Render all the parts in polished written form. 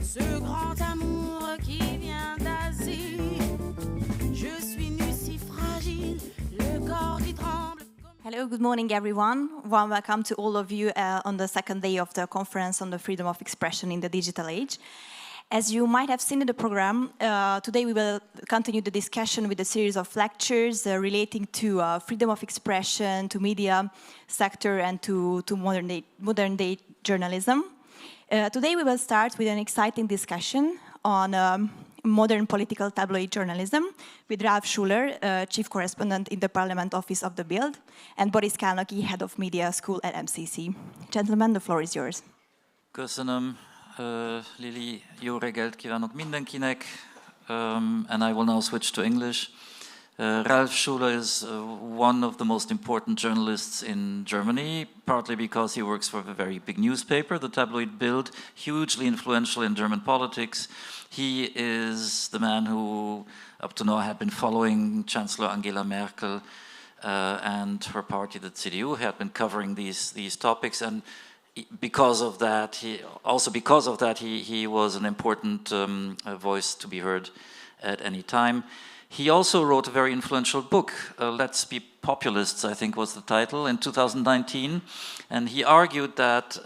ce grand amour qui vient d'Asie. Je suis nue si fragile, le corps qui tremble. Hello, good morning everyone. Warm welcome to all of you on the second day of the conference on the freedom of expression in the digital age. As you might have seen in the program, today we will continue the discussion with a series of lectures relating to freedom of expression, to media sector, and to modern day journalism. Today we will start with an exciting discussion on modern political tabloid journalism with Ralf Schuler, Chief Correspondent in the Parliament Office of the Bild, and Boris Kalnaki, Head of Media School at MCC. Gentlemen, the floor is yours. Köszönöm, Lili. Jó reggelt kívánok mindenkinek. And I will now switch to English. Ralf Schuler is one of the most important journalists in Germany, partly because he works for a very big newspaper, the tabloid Bild, hugely influential in German politics. He is the man who, up to now, had been following Chancellor Angela Merkel and her party, the CDU, had been covering these topics, and because of that, he was an important voice to be heard at any time. He also wrote a very influential book, Let's Be Populists, I think was the title, in 2019. And he argued that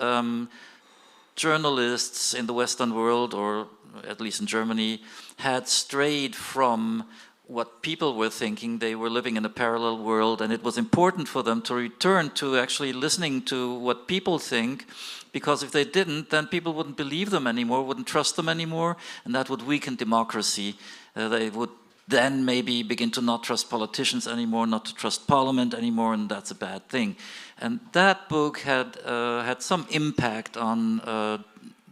journalists in the Western world, or at least in Germany, had strayed from what people were thinking. They were living in a parallel world, and it was important for them to return to actually listening to what people think, because if they didn't, then people wouldn't believe them anymore, wouldn't trust them anymore, and that would weaken democracy. They would then maybe begin to not trust politicians anymore, not to trust parliament anymore, and that's a bad thing. And that book had some impact on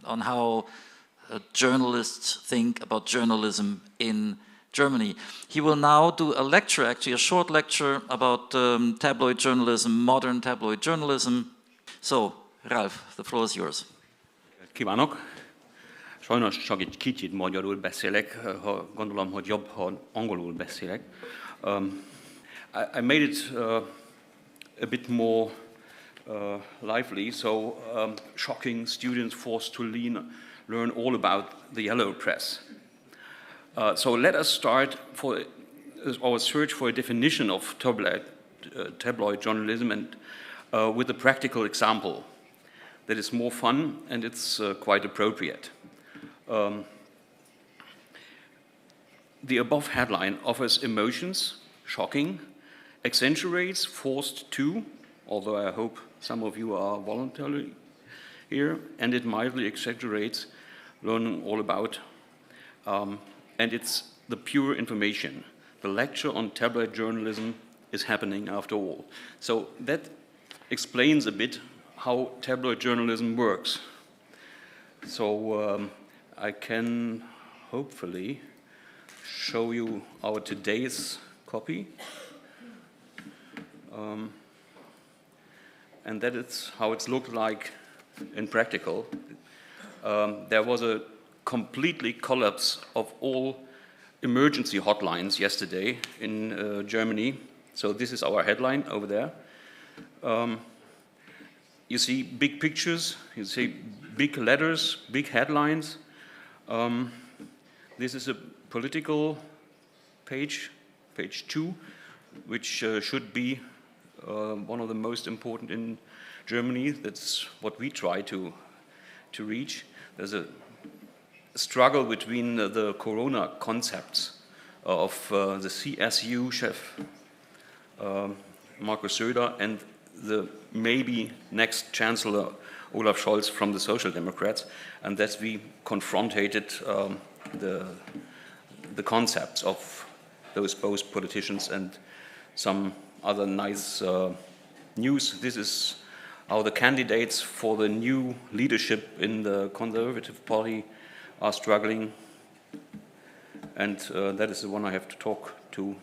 how journalists think about journalism in Germany. He will now do a lecture, actually a short lecture about tabloid journalism, modern tabloid journalism. So, Ralf, the floor is yours. Kívánok! Sajnos csak egy kicsit magyarul beszélek, gondolom, hogy jobb, ha angolul beszélek. I made it a bit more lively, so shocking, students forced to learn all about the yellow press. So let us start for our search for a definition of tabloid journalism, and with a practical example that is more fun and it's quite appropriate. The above headline offers emotions, shocking, accentuates, forced to, although I hope some of you are voluntarily here, and it mildly exaggerates, learning all about, and it's the pure information. The lecture on tabloid journalism is happening after all. So that explains a bit how tabloid journalism works. So I can hopefully show you our today's copy. And that is how it's looked like in practical. There was a completely collapse of all emergency hotlines yesterday in Germany. So this is our headline over there. You see big pictures, you see big letters, big headlines. This is a political page, page 2, which should be one of the most important in Germany. That's what we try to reach. There's a struggle between the corona concepts of the CSU chef, Markus Söder, and the maybe next Chancellor Olaf Scholz from the Social Democrats, and that we confronted the concepts of those both politicians and some other nice news. This is how the candidates for the new leadership in the Conservative Party are struggling, and that is the one I have to talk to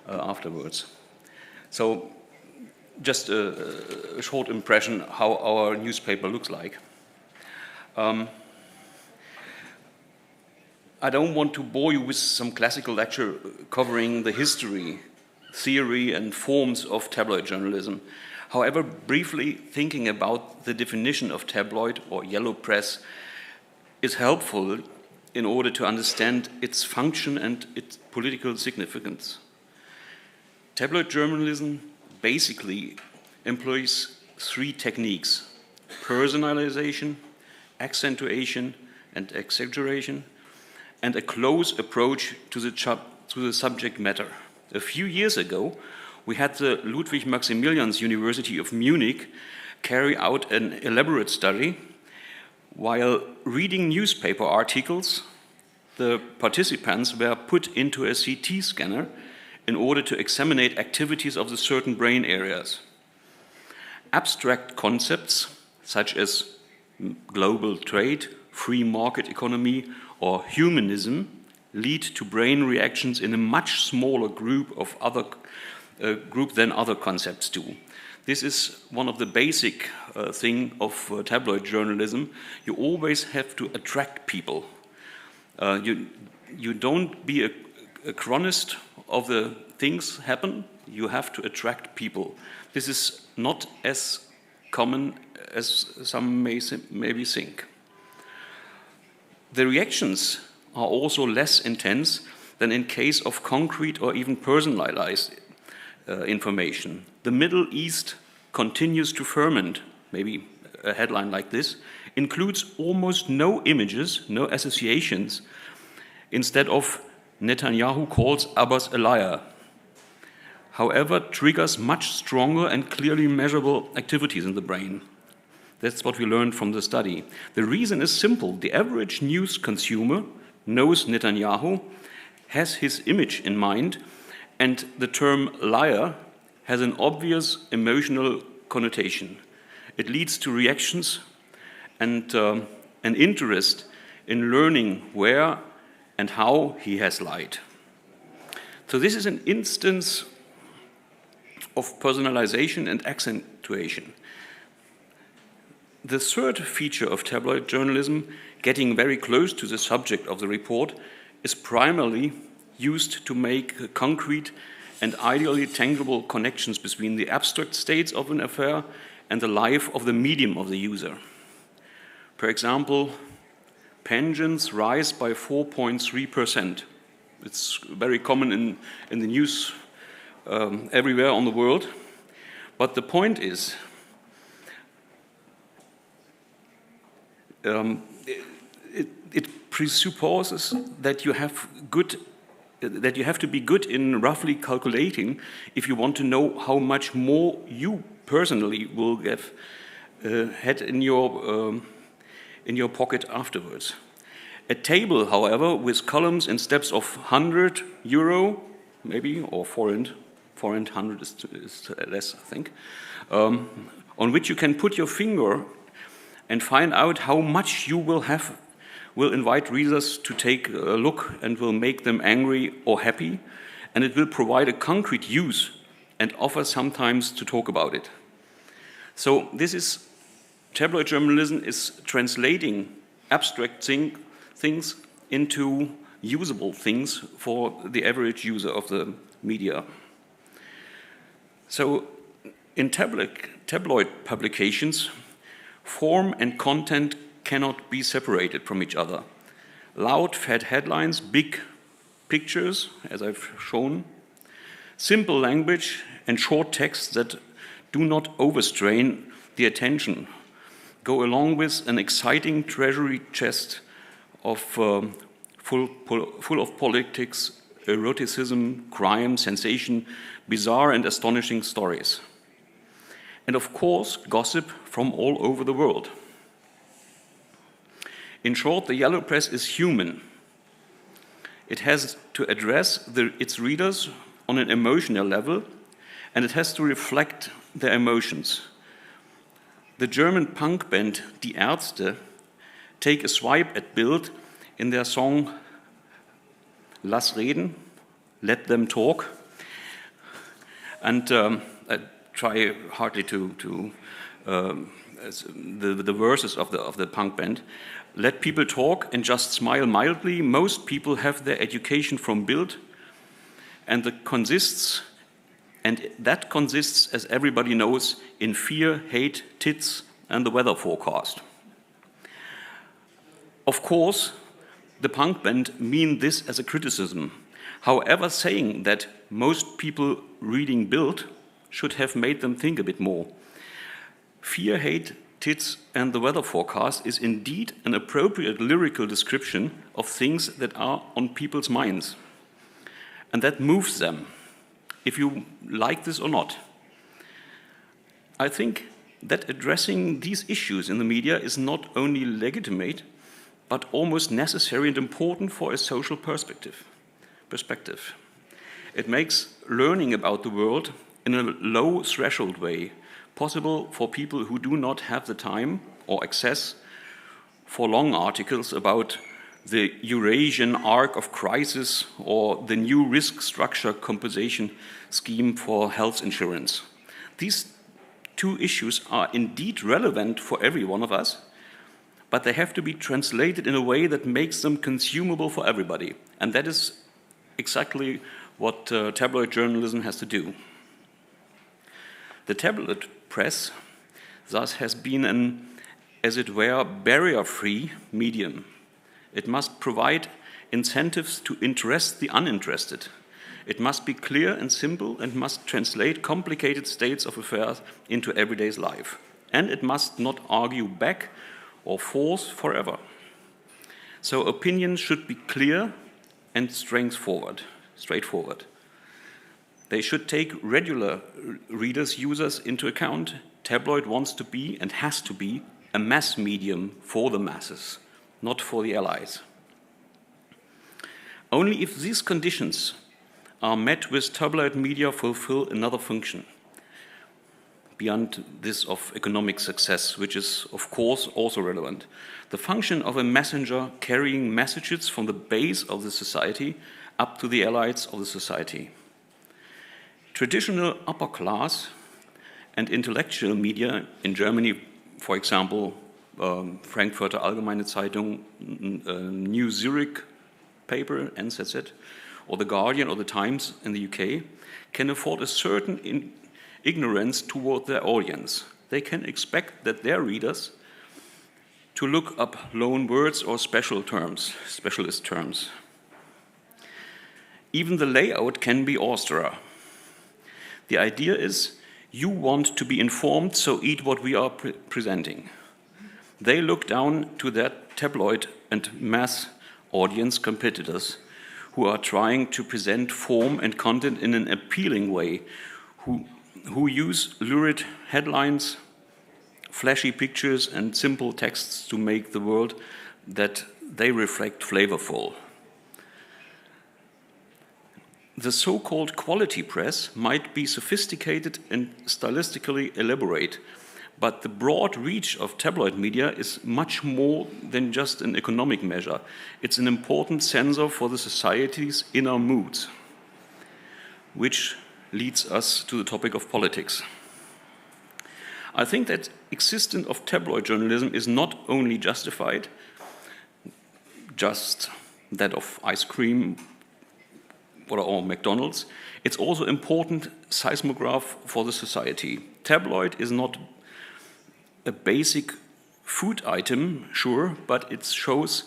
afterwards. So just a short impression how our newspaper looks like. I don't want to bore you with some classical lecture covering the history, theory, and forms of tabloid journalism. However, briefly thinking about the definition of tabloid or yellow press is helpful in order to understand its function and its political significance. Tabloid journalism basically employs three techniques: personalization, accentuation, and exaggeration, and a close approach to the subject matter. A few years ago, we had the Ludwig Maximilians University of Munich carry out an elaborate study. While reading newspaper articles, the participants were put into a CT scanner in order to examine activities of the certain brain areas. Abstract concepts such as global trade, free market economy, or humanism lead to brain reactions in a much smaller group than other concepts do. This is one of the basic thing of tabloid journalism. You always have to attract people. You don't be a chronist of the things happen. You have to attract people. This is not as common as some maybe think. The reactions are also less intense than in case of concrete or even personalized information. The Middle East continues to ferment, maybe a headline like this, includes almost no images, no associations, instead of Netanyahu calls Abbas a liar. However, triggers much stronger and clearly measurable activities in the brain. That's what we learned from the study. The reason is simple. The average news consumer knows Netanyahu, has his image in mind, and the term liar has an obvious emotional connotation. It leads to reactions and an interest in learning where and how he has lied. So this is an instance of personalization and accentuation. The third feature of tabloid journalism, getting very close to the subject of the report, is primarily used to make concrete and ideally tangible connections between the abstract states of an affair and the life of the medium of the user. For example, pensions rise by 4.3%. It's very common in the news everywhere on the world. But the point is, it presupposes that you have to be good in roughly calculating if you want to know how much more you personally will have had in your pocket afterwards. A table, however, with columns and steps of 100 euro, maybe, or forint 100 is less, I think, on which you can put your finger and find out how much you will have, will invite readers to take a look and will make them angry or happy, and it will provide a concrete use and offer sometimes to talk about it. So this is, tabloid journalism is translating abstract things into usable things for the average user of the media. So in tabloid publications, form and content cannot be separated from each other. Loud, fat headlines, big pictures, as I've shown, simple language, and short texts that do not overstrain the attention go along with an exciting treasury chest of full of politics, eroticism, crime, sensation, bizarre and astonishing stories. And of course, gossip from all over the world. In short, the yellow press is human. It has to address its readers on an emotional level, and it has to reflect their emotions. The German punk band Die Ärzte take a swipe at Bild in their song Lass reden, let them talk. And I try hardly to the verses of the punk band. Let people talk and just smile mildly. Most people have their education from Bild, and that consists, as everybody knows, in fear, hate, tits, and the weather forecast. Of course, the punk band mean this as a criticism. However, saying that most people reading Bild should have made them think a bit more. Fear, hate, tits and the weather forecast is indeed an appropriate lyrical description of things that are on people's minds. And that moves them, if you like this or not. I think that addressing these issues in the media is not only legitimate, but almost necessary and important for a social perspective. It makes learning about the world in a low threshold way possible for people who do not have the time or access for long articles about the Eurasian arc of crisis or the new risk structure compensation scheme for health insurance. These two issues are indeed relevant for every one of us, but they have to be translated in a way that makes them consumable for everybody. And that is exactly what tabloid journalism has to do. The tabloid press thus has been an, as it were, barrier-free medium. It must provide incentives to interest the uninterested. It must be clear and simple and must translate complicated states of affairs into everyday life. And it must not argue back or force forever. So opinions should be clear and straightforward. They should take regular readers, users into account. Tabloid wants to be and has to be a mass medium for the masses, not for the allies. Only if these conditions are met with tabloid media fulfill another function, beyond this of economic success, which is of course also relevant. The function of a messenger carrying messages from the base of the society up to the allies of the society. Traditional upper class and intellectual media in Germany, for example, Frankfurter Allgemeine Zeitung, New Zurich paper, NZZ, or The Guardian or The Times in the UK, can afford a certain ignorance toward their audience. They can expect that their readers to look up loan words or specialist terms. Even the layout can be austerer. The idea is you want to be informed, so eat what we are presenting. They look down to their tabloid and mass audience competitors who are trying to present form and content in an appealing way, who use lurid headlines, flashy pictures, and simple texts to make the world that they reflect flavorful. The so-called quality press might be sophisticated and stylistically elaborate, but the broad reach of tabloid media is much more than just an economic measure. It's an important sensor for the society's inner moods, which leads us to the topic of politics. I think that existence of tabloid journalism is not only justified, just that of ice cream or McDonald's, it's also important seismograph for the society. Tabloid is not a basic food item, sure, but it shows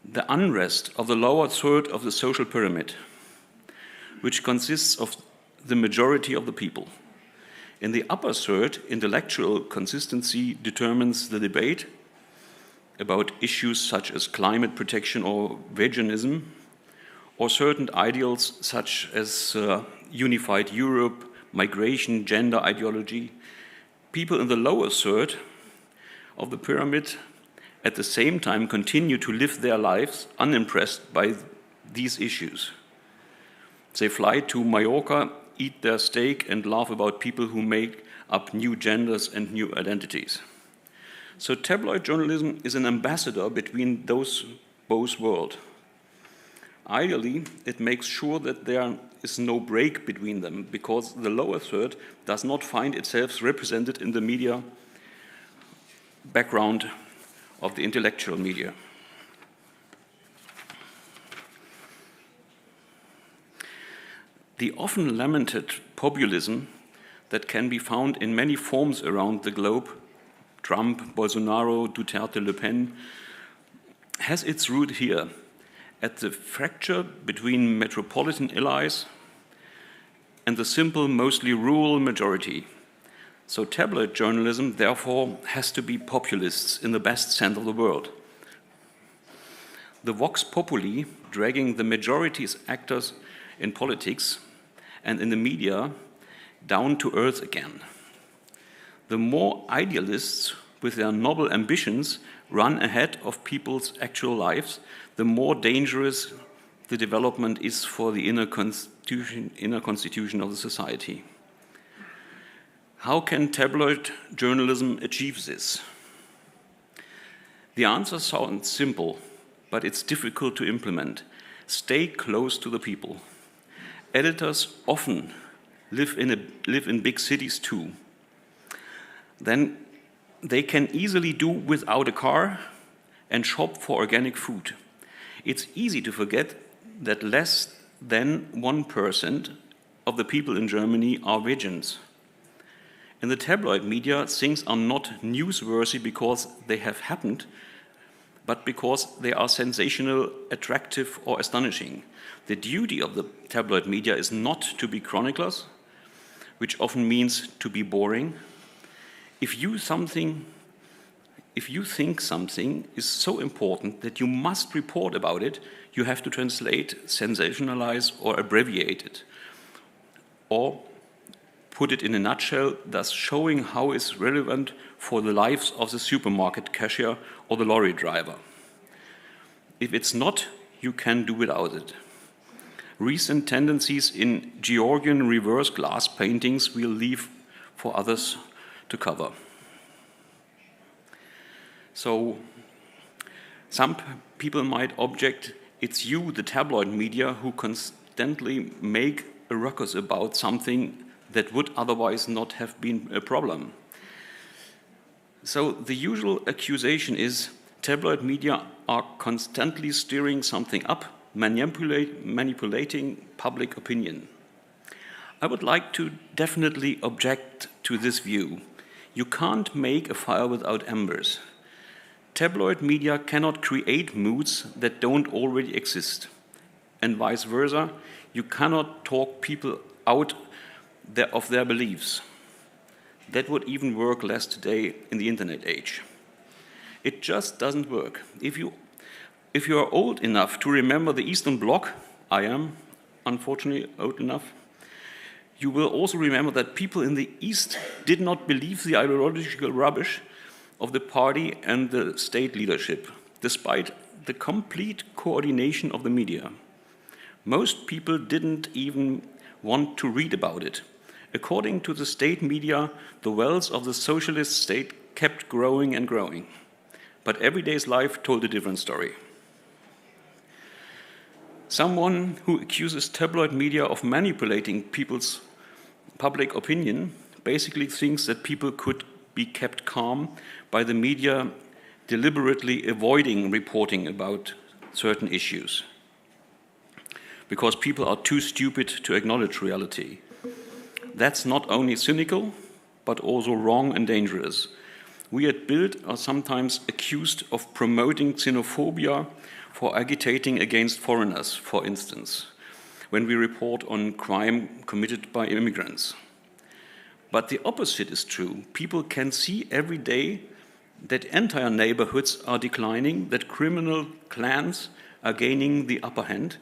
the unrest of the lower third of the social pyramid, which consists of the majority of the people. In the upper third, intellectual consistency determines the debate about issues such as climate protection or veganism, or certain ideals such as unified Europe, migration, gender ideology. People in the lower third of the pyramid at the same time continue to live their lives unimpressed by these issues. They fly to Mallorca, eat their steak, and laugh about people who make up new genders and new identities. So tabloid journalism is an ambassador between those both worlds. Ideally, it makes sure that there is no break between them, because the lower third does not find itself represented in the media background of the intellectual media. The often lamented populism that can be found in many forms around the globe, Trump, Bolsonaro, Duterte, Le Pen, has its root here, at the fracture between metropolitan allies and the simple, mostly rural majority. So tabloid journalism, therefore, has to be populists in the best sense of the word. The vox populi, dragging the majority's actors in politics and in the media down to earth again. The more idealists with their noble ambitions run ahead of people's actual lives, the more dangerous the development is for the inner constitution of the society. How can tabloid journalism achieve this? The answer sounds simple, but it's difficult to implement. Stay close to the people. Editors often live in big cities too. Then they can easily do without a car and shop for organic food. It's easy to forget that less than 1% of the people in Germany are vegans. In the tabloid media, things are not newsworthy because they have happened, but because they are sensational, attractive, or astonishing. The duty of the tabloid media is not to be chroniclers, which often means to be boring. If you think something is so important that you must report about it, you have to translate, sensationalize, or abbreviate it. Or put it in a nutshell, thus showing how it's relevant for the lives of the supermarket cashier or the lorry driver. If it's not, you can do without it. Recent tendencies in Georgian reverse glass paintings we'll leave for others to cover. So, some people might object, it's you, the tabloid media, who constantly make a ruckus about something that would otherwise not have been a problem. So the usual accusation is tabloid media are constantly stirring something up, manipulating public opinion. I would like to definitely object to this view. You can't make a fire without embers. Tabloid media cannot create moods that don't already exist. And vice versa, you cannot talk people out of their beliefs. That would even work less today in the internet age. It just doesn't work. If you are old enough to remember the Eastern Bloc, I am unfortunately old enough, you will also remember that people in the East did not believe the ideological rubbish of the party and the state leadership, despite the complete coordination of the media. Most people didn't even want to read about it. According to the state media, the wealth of the socialist state kept growing and growing. But everyday's life told a different story. Someone who accuses tabloid media of manipulating people's public opinion basically thinks that people could be kept calm by the media deliberately avoiding reporting about certain issues, because people are too stupid to acknowledge reality. That's not only cynical, but also wrong and dangerous. We at Bild are sometimes accused of promoting xenophobia for agitating against foreigners, for instance, when we report on crime committed by immigrants. But the opposite is true. People can see every day that entire neighborhoods are declining, that criminal clans are gaining the upper hand,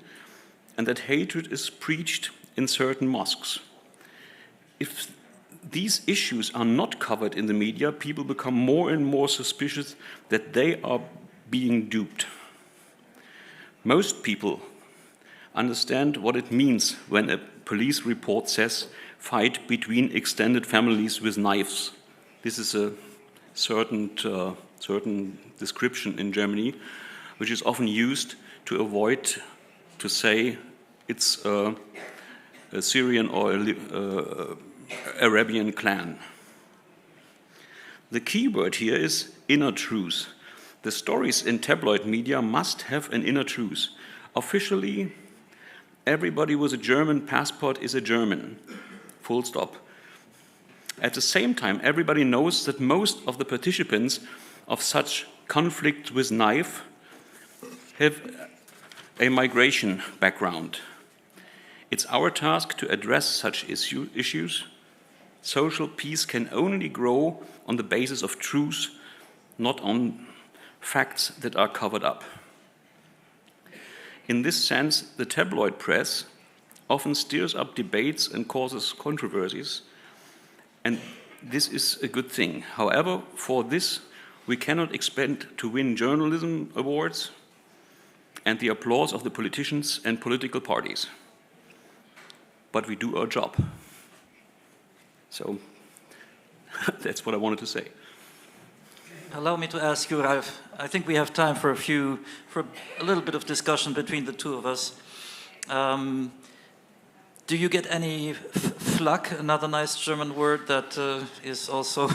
and that hatred is preached in certain mosques. If these issues are not covered in the media, people become more and more suspicious that they are being duped. Most people understand what it means when a police report says fight between extended families with knives. This is a certain description in Germany, which is often used to avoid to say it's a Syrian or Arabian clan. The key word here is inner truth. The stories in tabloid media must have an inner truth. Officially, everybody with a German passport is a German. Full stop. At the same time, everybody knows that most of the participants of such conflict with knife have a migration background. It's our task to address such issues. Social peace can only grow on the basis of truth, not on facts that are covered up. In this sense, the tabloid press often stirs up debates and causes controversies, and this is a good thing. However, for this, we cannot expect to win journalism awards and the applause of the politicians and political parties. But we do our job. So that's what I wanted to say. Allow me to ask you, Ralf. I think we have time for a little bit of discussion between the two of us. Do you get any Flak, another nice German word that is also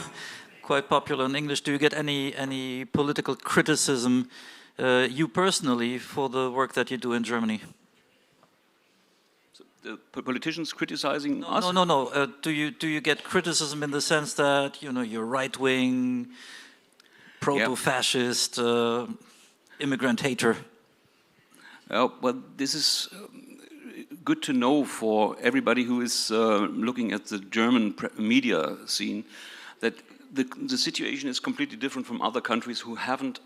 quite popular in English? Do you get any political criticism, you personally, for the work that you do in Germany? The politicians criticizing us? No. Do you get criticism in the sense that you're right wing, proto-fascist, immigrant hater? Well, this is good to know for everybody who is looking at the German media scene, that the situation is completely different from other countries who haven't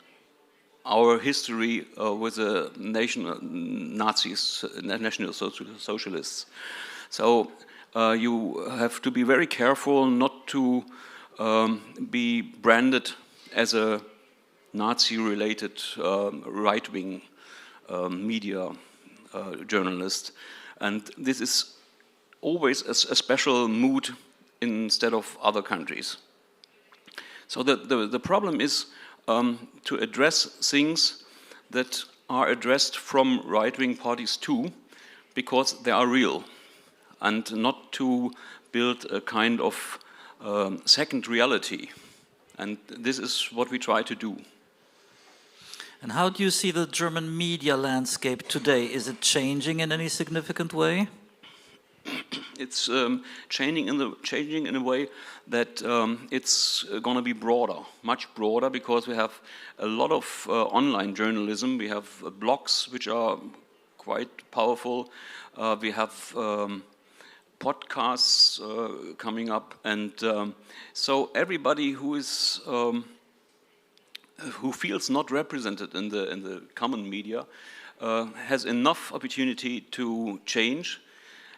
our history with the Nazis, National Socialists. So you have to be very careful not to be branded as a Nazi-related right-wing media journalist. And this is always a special mood instead of other countries. So the problem is to address things that are addressed from right-wing parties too, because they are real, and not to build a kind of second reality. And this is what we try to do. And how do you see the German media landscape today? Is it changing in any significant way? It's changing in a way that it's going to be broader, much broader, because we have a lot of online journalism. We have blogs, which are quite powerful. We have podcasts coming up, and so everybody who is who feels not represented in the common media has enough opportunity to change.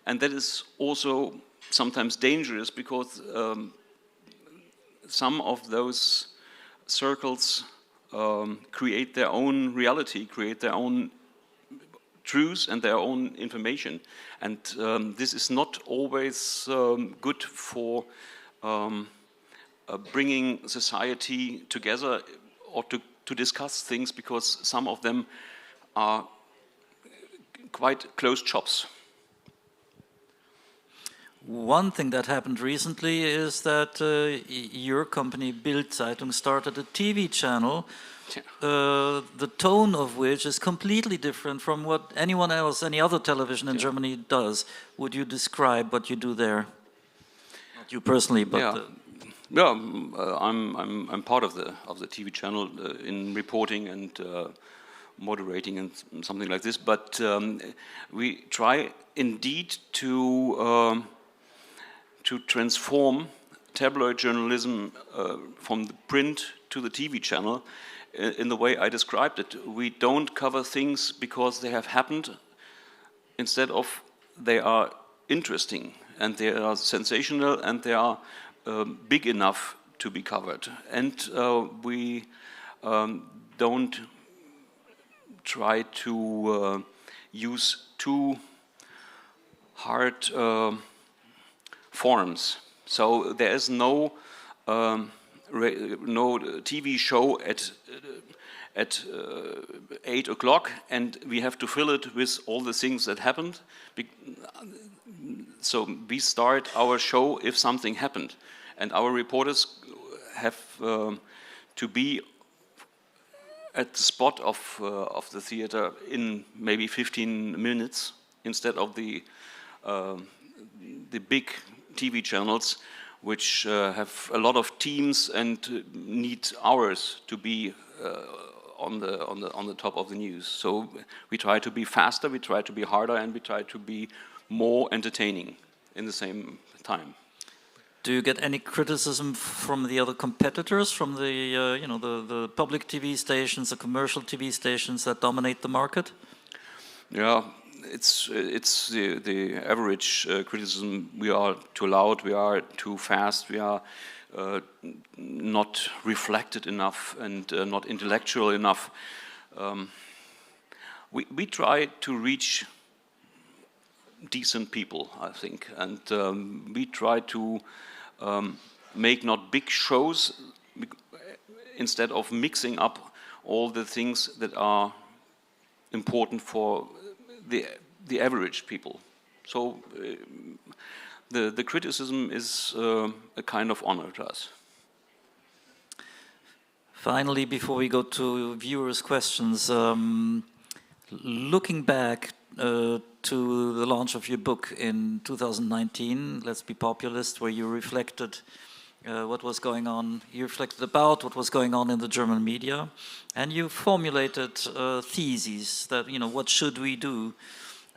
And that is also sometimes dangerous, because some of those circles create their own reality, create their own truths and their own information. And this is not always good for bringing society together or to discuss things, because some of them are quite closed shops. One thing that happened recently is that your company, Bild Zeitung, started a TV channel, the tone of which is completely different from what anyone else, any other television in Germany does. Would you describe what you do there? Not you personally, but... I'm part of the TV channel in reporting and moderating and something like this. But we try indeed to transform tabloid journalism from the print to the TV channel in the way I described it. We don't cover things because they have happened. Instead of, they are interesting and they are sensational and they are big enough to be covered. And we don't try to use too hard forms. So there is no TV show at 8 o'clock, and we have to fill it with all the things that happened. So we start our show if something happened, and our reporters have to be at the spot of the theater in maybe 15 minutes instead of the big TV channels, which have a lot of teams and need hours to be on the top of the news. So we try to be faster, we try to be harder, and we try to be more entertaining in the same time. Do you get any criticism from the other competitors, from the the public TV stations, the commercial TV stations that dominate the market? Yeah, it's the average criticism. We are too loud, we are too fast, we are not reflected enough and not intellectual enough. We try to reach decent people, I think, and we try to make not big shows instead of mixing up all the things that are important for the average people. So the criticism is a kind of honor to us. Finally, before we go to viewers' questions, looking back to the launch of your book in 2019, Let's Be Populist, where you reflected what was going on, you reflected about what was going on in the German media, and you formulated theses that, what should we do?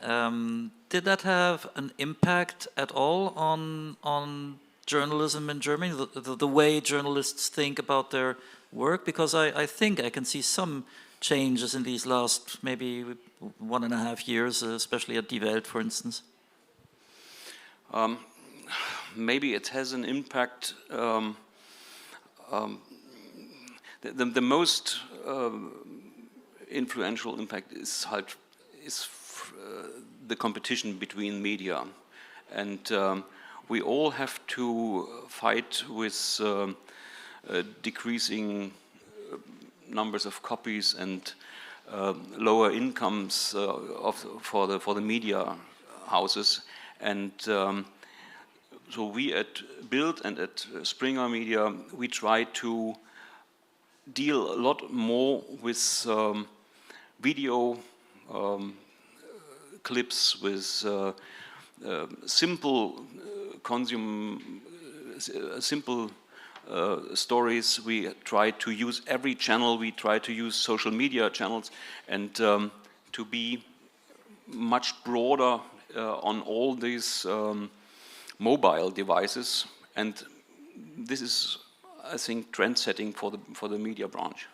Did that have an impact at all on journalism in Germany, the way journalists think about their work? Because I think I can see some changes in these last maybe 1.5 years, especially at Die Welt, for instance. Maybe it has an impact. The most influential impact is the competition between media, and we all have to fight with decreasing numbers of copies and lower incomes for the media houses, and so we at Bild and at Springer Media, we try to deal a lot more with video clips, with simple simple stories. We try to use every channel, we try to use social media channels, and to be much broader on all these mobile devices, and this is, I think, trend-setting for the media branch.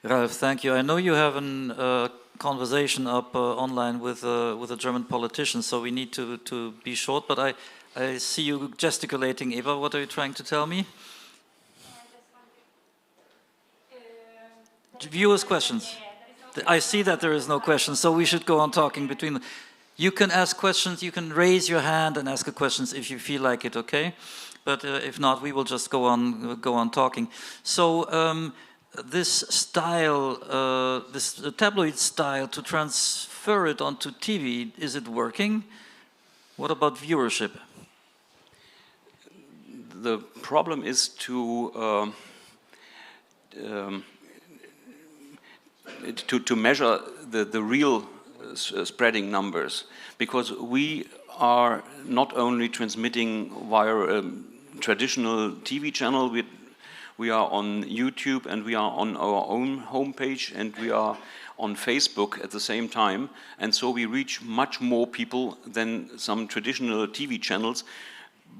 Ralf, thank you. I know you have a conversation up online with a German politician, so we need to be short, but I see you gesticulating. Eva, what are you trying to tell me? Viewers' questions. I see that there is no question, so we should go on talking between them. You can ask questions, you can raise your hand and ask questions if you feel like it, okay? But if not, we will just go on talking. So this style, this tabloid style, to transfer it onto TV, is it working? What about viewership? The problem is to measure the real spreading numbers, because we are not only transmitting via a traditional TV channel, we are on YouTube and we are on our own homepage and we are on Facebook at the same time, and so we reach much more people than some traditional TV channels,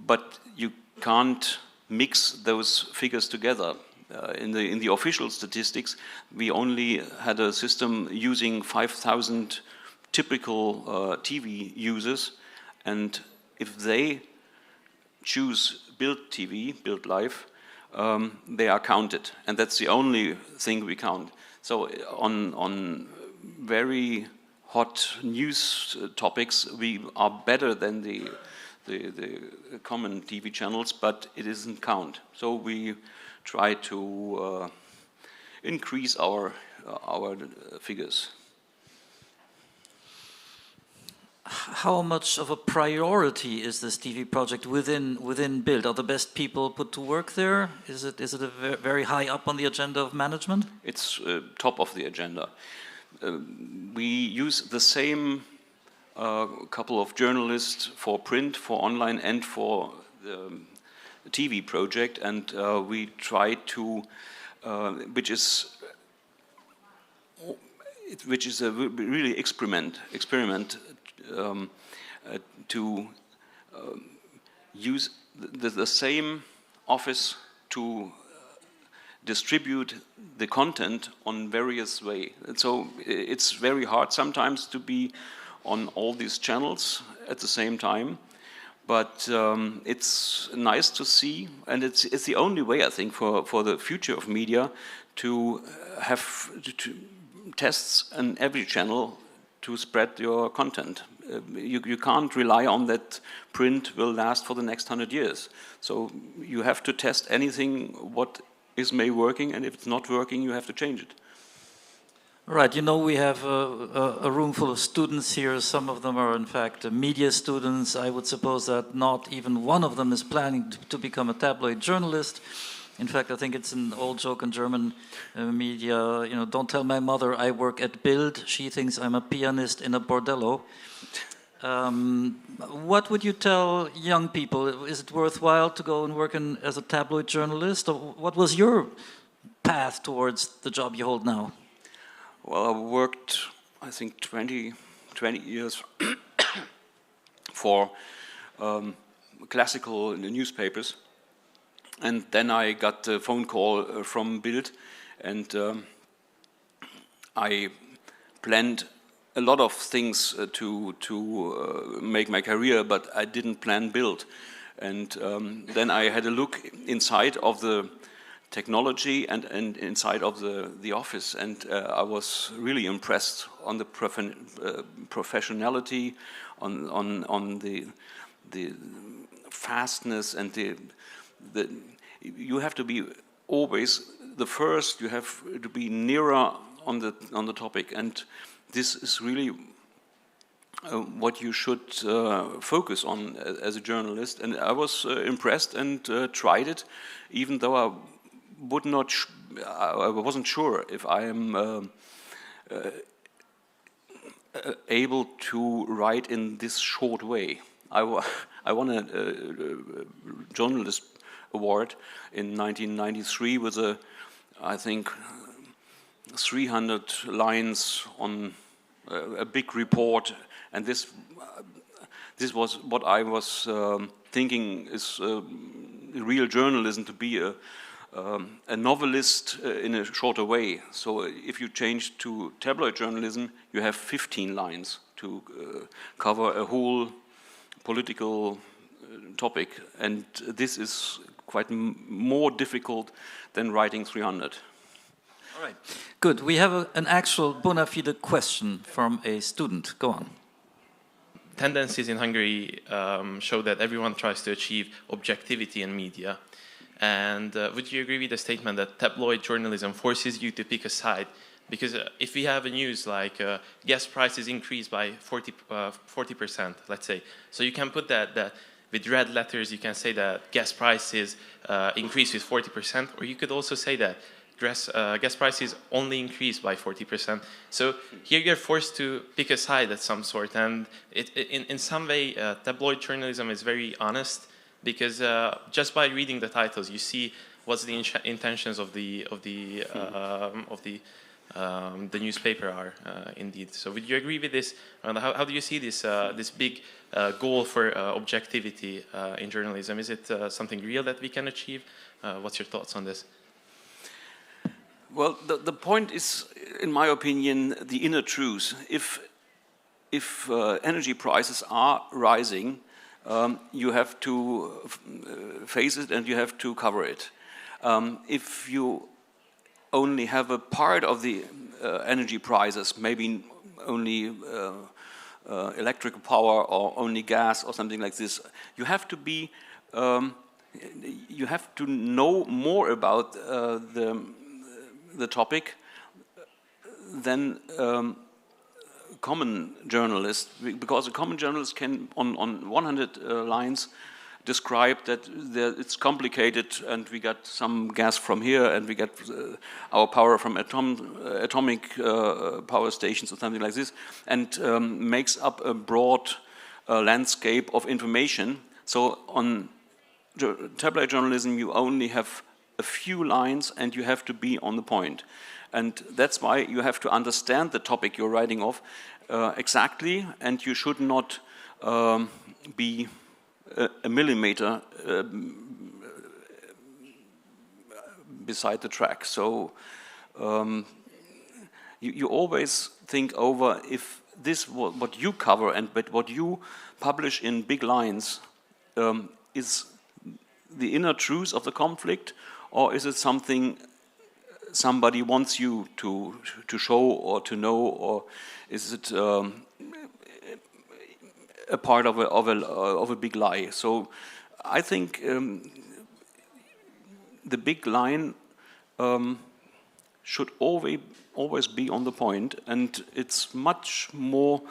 but you can't mix those figures together. In the official statistics, we only had a system using 5,000 typical TV users, and if they choose Bild TV, Bild Live, they are counted, and that's the only thing we count. So on very hot news topics, we are better than the common TV channels, but it isn't count. So we try to increase our figures. How much of a priority is this TV project within Bild? Are the best people put to work there? Is it very high up on the agenda of management? It's top of the agenda. We use the same couple of journalists for print, for online, and for the TV project, and we try to, which is which is a really experiment to use the same office to distribute the content on various ways. And so it's very hard sometimes to be on all these channels at the same time. But it's nice to see, and it's the only way, I think, for the future of media to have tests on every channel to spread your content. You can't rely on that print will last for the next 100 years. So you have to test anything what is may working, and if it's not working, you have to change it. Right, you know, we have a room full of students here. Some of them are, in fact, media students. I would suppose that not even one of them is planning to become a tabloid journalist. In fact, I think it's an old joke in German media, you know, don't tell my mother I work at Bild. She thinks I'm a pianist in a bordello. What would you tell young people? Is it worthwhile to go and work as a tabloid journalist? Or what was your path towards the job you hold now? Well, I worked, I think, 20 years for classical newspapers. And then I got a phone call from Bild, and I planned a lot of things to make my career, but I didn't plan Bild. And then I had a look inside of the technology and inside of the office, and I was really impressed on the professionality, on the fastness, and the you have to be always the first. You have to be nearer on the topic, and this is really what you should focus on as a journalist. And I was impressed and tried it, even though I wasn't sure if I am able to write in this short way. I won a journalist award in 1993 with I think 300 lines on a big report, and this was what I was thinking is real journalism, to be a novelist in a shorter way. So if you change to tabloid journalism, you have 15 lines to cover a whole political topic, and this is quite more difficult than writing 300. All right, good. We have an actual bona fide question from a student. Go on. Tendencies in Hungary show that everyone tries to achieve objectivity in media. And would you agree with the statement that tabloid journalism forces you to pick a side? Because if we have a news like gas prices increased by 40%, let's say, so you can put that with red letters, you can say that gas prices increased with 40%, or you could also say that gas prices only increased by 40%. So here you're forced to pick a side at some sort, and in some way, tabloid journalism is very honest, because just by reading the titles, you see what's the intentions of the newspaper are indeed. So would you agree with this? And how do you see this this big goal for objectivity in journalism? Is it something real that we can achieve? What's your thoughts on this? Well, the point is, in my opinion, the inner truth. If energy prices are rising, you have to face it and you have to cover it. If you only have a part of the energy prices, maybe only electrical power or only gas or something like this, you have to be, you have to know more about the topic than common journalist, because a common journalist can on 100 lines describe that it's complicated, and we got some gas from here, and we get our power from atomic power stations or something like this, and makes up a broad landscape of information. So on tabloid journalism, you only have a few lines and you have to be on the point. And that's why you have to understand the topic you're writing of exactly, and you should not be a millimeter beside the track. So you always think over if this what you cover and but what you publish in big lines is the inner truth of the conflict, or is it something somebody wants you to show or to know, or is it a part of a big lie? So I think the big line should always be on the point, and it's much more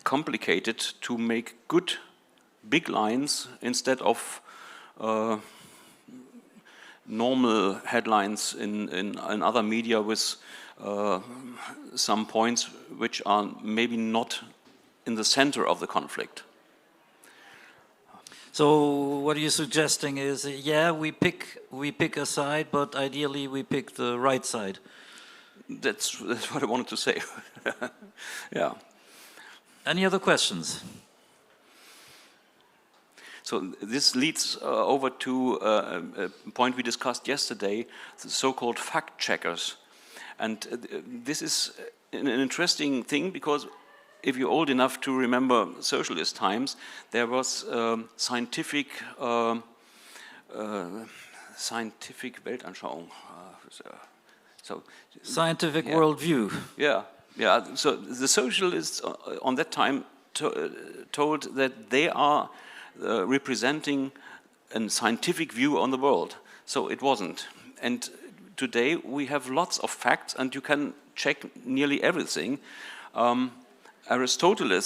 complicated to make good big lines instead of normal headlines in other media with some points which are maybe not in the center of the conflict. So what you're suggesting is, yeah, we pick a side, but ideally we pick the right side. That's what I wanted to say. Yeah. Any other questions? So this leads over to a point we discussed yesterday, the so-called fact checkers. And this is an interesting thing, because if you're old enough to remember socialist times, there was scientific Weltanschauung. Scientific worldview. Yeah. So the socialists on that time told that they are representing a scientific view on the world. So it wasn't. And today we have lots of facts, and you can check nearly everything. Aristotle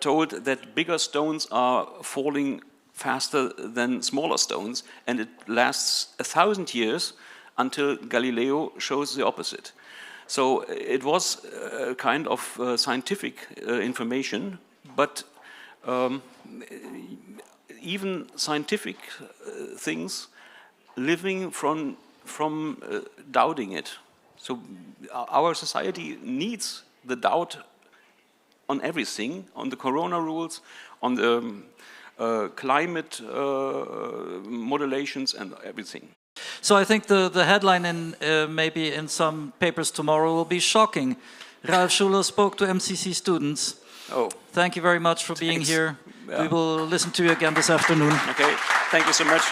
told that bigger stones are falling faster than smaller stones, and it lasts 1,000 years until Galileo shows the opposite. So it was a kind of scientific information, but even scientific things living from doubting it. So our society needs the doubt on everything, on the corona rules, on the climate modulations and everything. So I think the headline in maybe in some papers tomorrow will be shocking. Ralf Schuler spoke to MCC students. Oh. Thank you very much for being here. Yeah. We will listen to you again this afternoon. Okay, thank you so much.